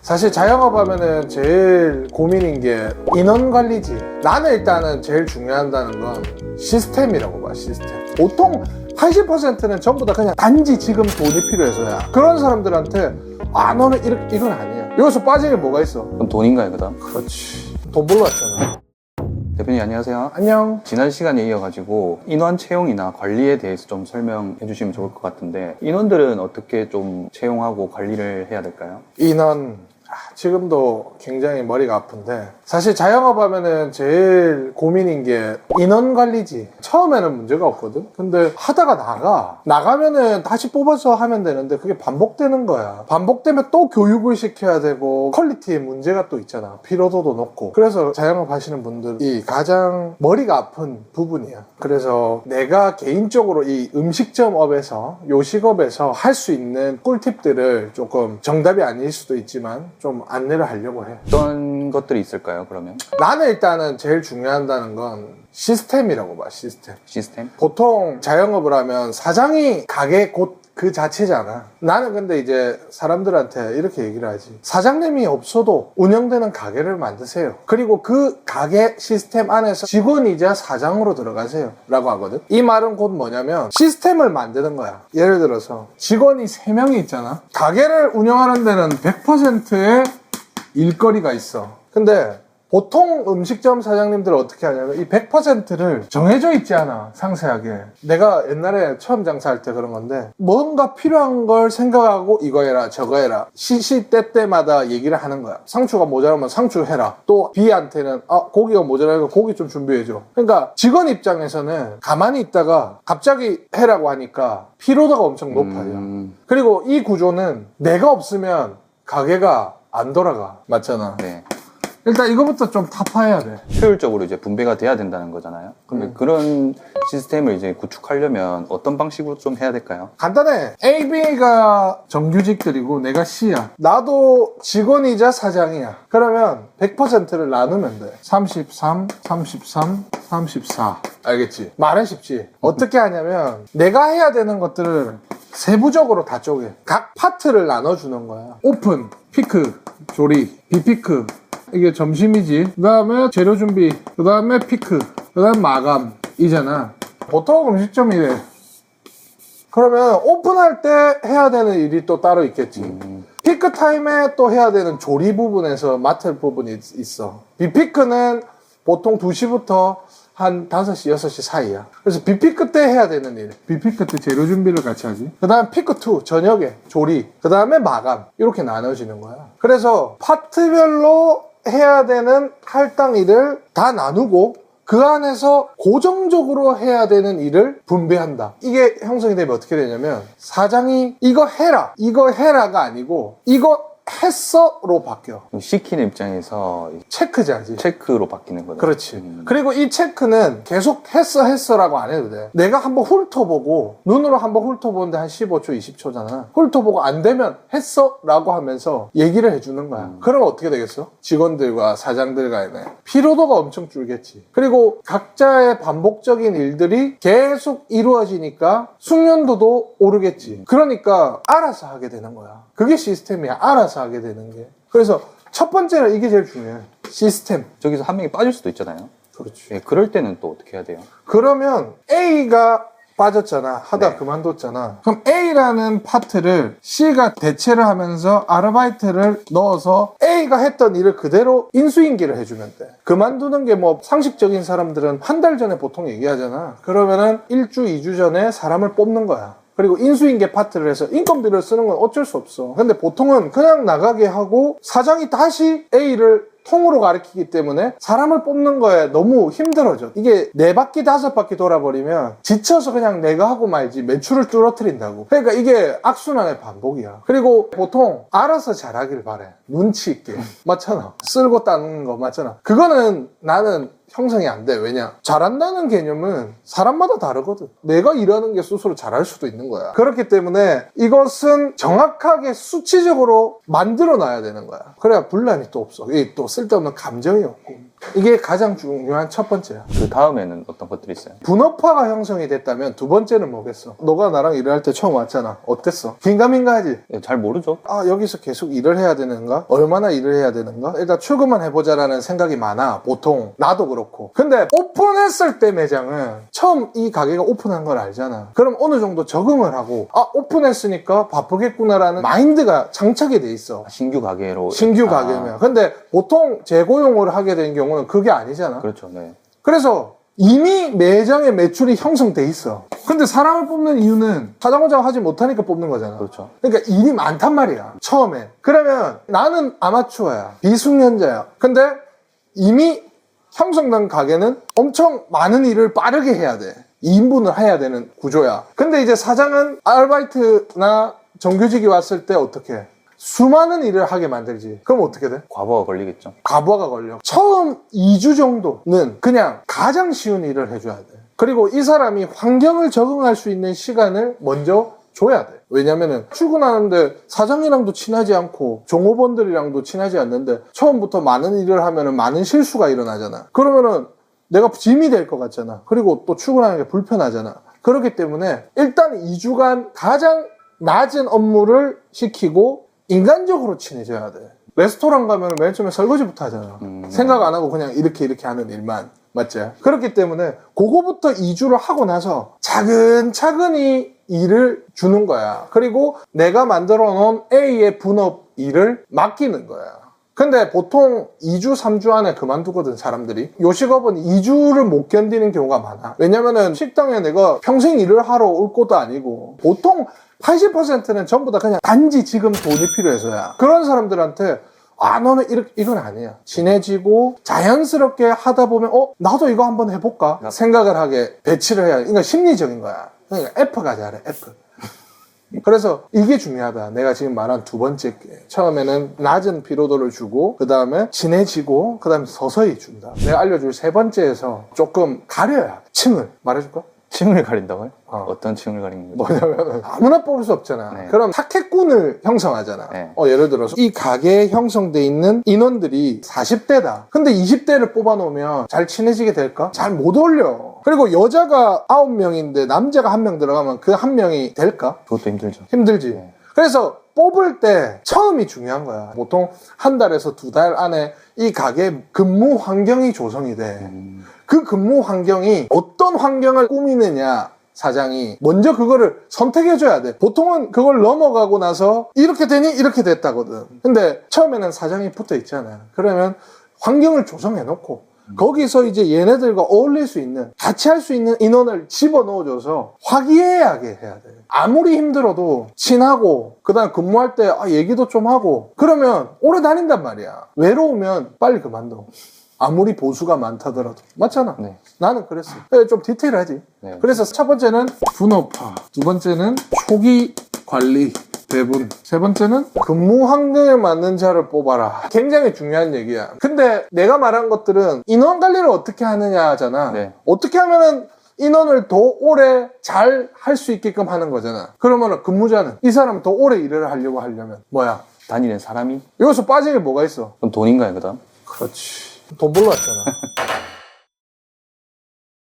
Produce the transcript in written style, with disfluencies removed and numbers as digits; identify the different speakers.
Speaker 1: 사실 자영업 하면은 제일 고민인 게 인원 관리지. 나는 일단은 제일 중요하다는 건 시스템이라고 봐. 시스템. 보통 80%는 전부 다 그냥 단지 지금 돈이 필요해서야. 그런 사람들한테 너는 이건 아니야. 여기서 빠진 게 뭐가 있어?
Speaker 2: 그럼 돈인가요, 그다음?
Speaker 1: 그렇지. 돈 벌러 왔잖아.
Speaker 2: 대표님 안녕하세요.
Speaker 1: 안녕.
Speaker 2: 지난 시간에 이어가지고 인원 채용이나 관리에 대해서 좀 설명해 주시면 좋을 것 같은데, 인원들은 어떻게 좀 채용하고 관리를 해야 될까요?
Speaker 1: 인원. 지금도 굉장히 머리가 아픈데, 사실 자영업 하면은 제일 고민인 게 인원 관리지. 처음에는 문제가 없거든. 근데 하다가 나가면은 다시 뽑아서 하면 되는데 그게 반복되는 거야. 반복되면 또 교육을 시켜야 되고 퀄리티에 문제가 또 있잖아. 피로도도 높고. 그래서 자영업 하시는 분들이 가장 머리가 아픈 부분이야. 그래서 내가 개인적으로 이 음식점업에서, 요식업에서 할 수 있는 꿀팁들을 조금, 정답이 아닐 수도 있지만 좀 안내를 하려고 해.
Speaker 2: 어떤 것들이 있을까요, 그러면?
Speaker 1: 나는 일단은 제일 중요하다는 건 시스템이라고 봐.
Speaker 2: 시스템?
Speaker 1: 보통 자영업을 하면 사장이 가게 곧 그 자체잖아. 나는 근데 이제 사람들한테 이렇게 얘기를 하지. 사장님이 없어도 운영되는 가게를 만드세요. 그리고 그 가게 시스템 안에서 직원이자 사장으로 들어가세요 라고 하거든. 이 말은 곧 뭐냐면 시스템을 만드는 거야. 예를 들어서 직원이 3명이 있잖아. 가게를 운영하는 데는 100%의 일거리가 있어. 근데 보통 음식점 사장님들은 어떻게 하냐면 이 100%를 정해져 있지 않아. 상세하게. 내가 옛날에 처음 장사할 때 그런 건데, 뭔가 필요한 걸 생각하고 이거 해라 저거 해라, 시시때때마다 얘기를 하는 거야. 상추가 모자라면 상추 해라. 또 B한테는 고기가 모자라니까 고기 좀 준비해줘. 그러니까 직원 입장에서는 가만히 있다가 갑자기 해라고 하니까 피로도가 엄청 높아요. 그리고 이 구조는 내가 없으면 가게가 안 돌아가. 맞잖아.
Speaker 2: 네.
Speaker 1: 일단 이거부터 좀 타파해야 돼.
Speaker 2: 효율적으로 이제 분배가 돼야 된다는 거잖아요. 그러면 그런 시스템을 이제 구축하려면 어떤 방식으로 좀 해야 될까요?
Speaker 1: 간단해. A, B가 정규직들이고 내가 C야. 나도 직원이자 사장이야. 그러면 100%를 나누면 돼. 33, 33, 34. 알겠지? 말은 쉽지. 어떻게 하냐면 내가 해야 되는 것들을 세부적으로 다 쪼개. 각 파트를 나눠주는 거야. 오픈, 피크, 조리, 비피크. 이게 점심이지. 그 다음에 재료 준비, 그 다음에 피크, 그 다음 마감 이잖아. 보통 음식점이 이래. 그러면 오픈할 때 해야 되는 일이 또 따로 있겠지. 피크 타임에 또 해야 되는 조리 부분에서 맡을 부분이 있어. 비피크는 보통 2시부터 한 5시, 6시 사이야. 그래서 비피크 때 해야 되는 일. 비피크 때 재료 준비를 같이 하지. 그 다음 피크2, 저녁에 조리. 그 다음에 마감. 이렇게 나눠지는 거야. 그래서 파트별로 해야 되는 할당 일을 다 나누고 그 안에서 고정적으로 해야 되는 일을 분배한다. 이게 형성이 되면 어떻게 되냐면 사장이 이거 해라가 아니고 이거 했어로 바뀌어.
Speaker 2: 시키는 입장에서
Speaker 1: 체크자지.
Speaker 2: 체크로 바뀌는 거죠.
Speaker 1: 그렇지. 그리고 이 체크는 계속 했어라고 안 해도 돼. 내가 한번 훑어보고, 눈으로 한번 훑어보는데 한 15초, 20초잖아. 훑어보고 안 되면 했어라고 하면서 얘기를 해주는 거야. 그러면 어떻게 되겠어? 직원들과 사장들 간에 피로도가 엄청 줄겠지. 그리고 각자의 반복적인 일들이 계속 이루어지니까 숙련도도 오르겠지. 그러니까 알아서 하게 되는 거야. 그게 시스템이야. 알아서 하게 되는 게. 그래서 첫 번째는 이게 제일 중요해. 시스템.
Speaker 2: 저기서 한 명이 빠질 수도 있잖아요.
Speaker 1: 그렇지.
Speaker 2: 네, 그럴 때는 또 어떻게 해야 돼요?
Speaker 1: 그러면 A가 빠졌잖아. 하다
Speaker 2: 네.
Speaker 1: 그만뒀잖아. 그럼 A라는 파트를 C가 대체를 하면서 아르바이트를 넣어서 A가 했던 일을 그대로 인수인계를 해주면 돼. 그만두는 게 뭐 상식적인 사람들은 한 달 전에 보통 얘기하잖아. 그러면은 1주, 2주 전에 사람을 뽑는 거야. 그리고 인수인계 파트를 해서 인건비를 쓰는 건 어쩔 수 없어. 근데 보통은 그냥 나가게 하고 사장이 다시 A를 통으로 가리키기 때문에 사람을 뽑는 거에 너무 힘들어져. 이게 4바퀴 5바퀴 돌아버리면 지쳐서 그냥 내가 하고 말지 매출을 뚫어뜨린다고. 그러니까 이게 악순환의 반복이야. 그리고 보통 알아서 잘하길 바래. 눈치 있게. 맞잖아. 쓸고 따는 거 맞잖아. 그거는 나는 형성이 안 돼. 왜냐? 잘한다는 개념은 사람마다 다르거든. 내가 일하는 게 스스로 잘할 수도 있는 거야. 그렇기 때문에 이것은 정확하게 수치적으로 만들어 놔야 되는 거야. 그래야 분란이 또 없어. 이게 또 쓸데없는 감정이 없고. 이게 가장 중요한 첫 번째야.
Speaker 2: 그 다음에는 어떤 것들이 있어요?
Speaker 1: 분업화가 형성이 됐다면 두 번째는 뭐겠어? 너가 나랑 일을 할 때 처음 왔잖아. 어땠어? 긴가민가하지?
Speaker 2: 네, 잘 모르죠.
Speaker 1: 아, 여기서 계속 일을 해야 되는가? 얼마나 일을 해야 되는가? 일단 출근만 해보자라는 생각이 많아. 보통 나도 그렇고. 근데 오픈했을 때 매장은 처음 이 가게가 오픈한 걸 알잖아. 그럼 어느 정도 적응을 하고 오픈했으니까 바쁘겠구나라는 마인드가 장착이 돼 있어.
Speaker 2: 신규 가게로.
Speaker 1: 신규 가게면. 근데 보통 재고용을 하게 된 경우는 그게 아니잖아.
Speaker 2: 그렇죠. 네.
Speaker 1: 그래서 이미 매장의 매출이 형성돼 있어. 근데 사람을 뽑는 이유는 사장원장 하지 못하니까 뽑는 거잖아.
Speaker 2: 그렇죠.
Speaker 1: 그러니까 일이 많단 말이야, 처음에. 그러면 나는 아마추어야, 비숙련자야. 근데 이미 형성된 가게는 엄청 많은 일을 빠르게 해야 돼. 2인분을 해야 되는 구조야. 근데 이제 사장은 아르바이트나 정규직이 왔을 때 어떻게 해? 수많은 일을 하게 만들지. 그럼 어떻게 돼?
Speaker 2: 과부하가 걸리겠죠.
Speaker 1: 과부하가 걸려. 처음 2주 정도는 그냥 가장 쉬운 일을 해줘야 돼. 그리고 이 사람이 환경을 적응할 수 있는 시간을 먼저 줘야 돼. 왜냐면은 출근하는데 사장이랑도 친하지 않고 종업원들이랑도 친하지 않는데 처음부터 많은 일을 하면은 많은 실수가 일어나잖아. 그러면은 내가 짐이 될 것 같잖아. 그리고 또 출근하는 게 불편하잖아. 그렇기 때문에 일단 2주간 가장 낮은 업무를 시키고 인간적으로 친해져야 돼. 레스토랑 가면 맨 처음에 설거지부터 하잖아. 생각 안 하고 그냥 이렇게 하는 일만. 맞지? 그렇기 때문에 그거부터 2주를 하고 나서 차근차근히 일을 주는 거야. 그리고 내가 만들어 놓은 A의 분업 일을 맡기는 거야. 근데 보통 2주, 3주 안에 그만두거든, 사람들이. 요식업은 2주를 못 견디는 경우가 많아. 왜냐면은 식당에 내가 평생 일을 하러 올 것도 아니고 보통 80%는 전부 다 그냥 단지 지금 돈이 필요해서야. 그런 사람들한테 너는 이건 아니야. 친해지고 자연스럽게 하다 보면 나도 이거 한번 해볼까? 생각을 하게 배치를 해야 돼. 그러니까 심리적인 거야. 그러니까 F가 잘해, F. 그래서 이게 중요하다. 내가 지금 말한 두 번째 게. 처음에는 낮은 피로도를 주고 그 다음에 친해지고 그 다음에 서서히 준다. 내가 알려줄 세 번째에서 조금 가려야 돼. 층을. 말해줄까?
Speaker 2: 층을 가린다고요? 어떤 층을 가리는 거죠?
Speaker 1: 뭐냐면 아무나 뽑을 수 없잖아.
Speaker 2: 네.
Speaker 1: 그럼 타켓군을 형성하잖아.
Speaker 2: 네.
Speaker 1: 예를 들어서 이 가게에 형성돼 있는 인원들이 40대다. 근데 20대를 뽑아놓으면 잘 친해지게 될까? 잘 못 어울려. 그리고 여자가 9명인데 남자가 1명 들어가면 그 1명이 될까?
Speaker 2: 그것도 힘들죠.
Speaker 1: 힘들지.
Speaker 2: 네.
Speaker 1: 그래서 뽑을 때 처음이 중요한 거야. 보통 한 달에서 2달 안에 이 가게 근무 환경이 조성이 돼. 그 근무 환경이 어떤 환경을 꾸미느냐, 사장이 먼저 그거를 선택해줘야 돼. 보통은 그걸 넘어가고 나서 이렇게 되니 이렇게 됐다거든. 근데 처음에는 사장이 붙어 있잖아. 그러면 환경을 조성해놓고 거기서 이제 얘네들과 어울릴 수 있는, 같이 할 수 있는 인원을 집어넣어줘서 화기애애하게 해야 돼. 아무리 힘들어도 친하고 그 다음에 근무할 때 얘기도 좀 하고 그러면 오래 다닌단 말이야. 외로우면 빨리 그만둬. 아무리 보수가 많다더라도. 맞잖아.
Speaker 2: 네.
Speaker 1: 나는 그랬어. 좀 디테일하지.
Speaker 2: 네.
Speaker 1: 그래서 첫 번째는 분업화, 두 번째는 초기 관리, 배분, 세 번째는 근무 환경에 맞는 자를 뽑아라. 굉장히 중요한 얘기야. 근데 내가 말한 것들은 인원 관리를 어떻게 하느냐잖아.
Speaker 2: 네.
Speaker 1: 어떻게 하면은 인원을 더 오래 잘 할 수 있게끔 하는 거잖아. 그러면은 근무자는 이 사람은 더 오래 일을 하려면 뭐야?
Speaker 2: 다니는 사람이?
Speaker 1: 여기서 빠진 게 뭐가 있어?
Speaker 2: 그럼 돈인가요, 그 다음?
Speaker 1: 그렇지. 돈 벌러 왔잖아.